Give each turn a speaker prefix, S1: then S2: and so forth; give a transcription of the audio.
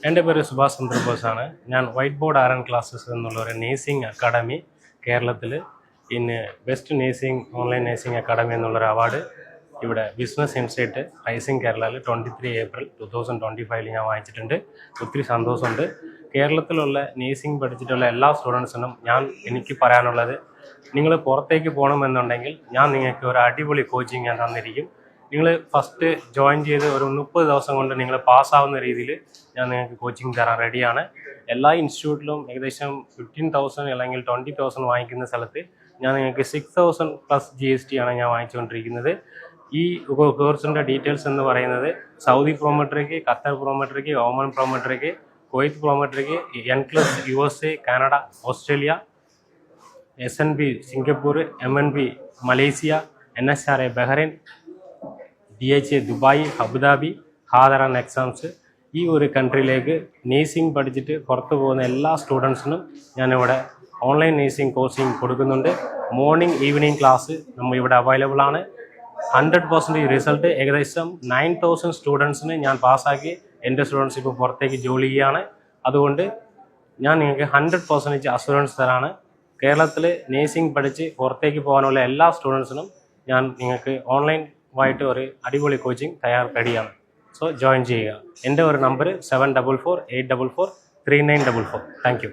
S1: എൻ്റെ പേര് സുഭാഷ് ചന്ദ്രബോസാണ്. ഞാൻ വൈറ്റ് ബോർഡ് ആർ എൻ ക്ലാസ്സസ് എന്നുള്ള ഒരു നേഴ്സിംഗ് അക്കാഡമി കേരളത്തിൽ ഇന്ന് best nursing online nursing academy എന്നുള്ളൊരു അവാർഡ് ഇവിടെ ബിസിനസ് ഇൻസൈറ്റ് റൈസിംഗ് കേരളയിൽ 23 ഏപ്രിൽ 2025 ഞാൻ വാങ്ങിച്ചിട്ടുണ്ട്. ഒത്തിരി സന്തോഷമുണ്ട്. കേരളത്തിലുള്ള നേഴ്സിംഗ് പഠിച്ചിട്ടുള്ള എല്ലാ സ്റ്റുഡൻസിനും എനിക്ക് പറയാനുള്ളത്, നിങ്ങൾ പുറത്തേക്ക് പോകണമെന്നുണ്ടെങ്കിൽ ഞാൻ നിങ്ങൾക്ക് ഒരു അടിപൊളി കോച്ചിങ് ഞാൻ തന്നിരിക്കും. നിങ്ങൾ ഫസ്റ്റ് ജോയിൻ ചെയ്ത് ഒരു 30 ദിവസം കൊണ്ട് നിങ്ങൾ പാസ്സാവുന്ന രീതിയിൽ ഞാൻ നിങ്ങൾക്ക് കോച്ചിങ് തരാൻ റെഡിയാണ്. എല്ലാ ഇൻസ്റ്റിറ്റ്യൂട്ടിലും ഏകദേശം 15,000 അല്ലെങ്കിൽ 20,000 വാങ്ങിക്കുന്ന സ്ഥലത്ത് ഞാൻ നിങ്ങൾക്ക് 6,000 പ്ലസ് GST ആണ് ഞാൻ വാങ്ങിച്ചുകൊണ്ടിരിക്കുന്നത്. ഈ കോഴ്സിൻ്റെ ഡീറ്റെയിൽസ് എന്ന് പറയുന്നത് Saudi Prometric, Qatar Prometric, Oman Prometric, Kuwait Prometric, NCLEX USA, Canada, Australia, SNB Singapore, MNB Malaysia, NHRA Bahrain, DHA Dubai, Abu Dhabi, ഹാദർ ആൻഡ് എക്സാംസ്, ഈ ഒരു കൺട്രിയിലേക്ക് നേഴ്സിംഗ് പഠിച്ചിട്ട് പുറത്തു പോകുന്ന എല്ലാ സ്റ്റുഡൻസിനും ഞാനിവിടെ ഓൺലൈൻ നേഴ്സിംഗ് കോച്ചിങ് കൊടുക്കുന്നുണ്ട്. മോർണിംഗ് ഈവനിങ് ക്ലാസ് നമ്മൾ ഇവിടെ അവൈലബിൾ ആണ്. 100% റിസൾട്ട് ഏകദേശം 9,000 സ്റ്റുഡൻസിന് ഞാൻ പാസ്സാക്കി. എൻ്റെ സ്റ്റുഡൻസ് ഇപ്പോൾ പുറത്തേക്ക് ജോലി ചെയ്യുകയാണ്. അതുകൊണ്ട് ഞാൻ നിങ്ങൾക്ക് 100% അഷുറൻസ് തരാണ്. കേരളത്തിൽ നേഴ്സിംഗ് പഠിച്ച് പുറത്തേക്ക് പോകാനുള്ള എല്ലാ സ്റ്റുഡൻസിനും ഞാൻ നിങ്ങൾക്ക് ഓൺലൈനായിട്ട് ഒരു അടിപൊളി കോച്ചിങ് റെഡിയാണ്. സോ ജോയിൻ ചെയ്യുക. എൻ്റെ ഒരു നമ്പർ 744-844-3944. Thank you.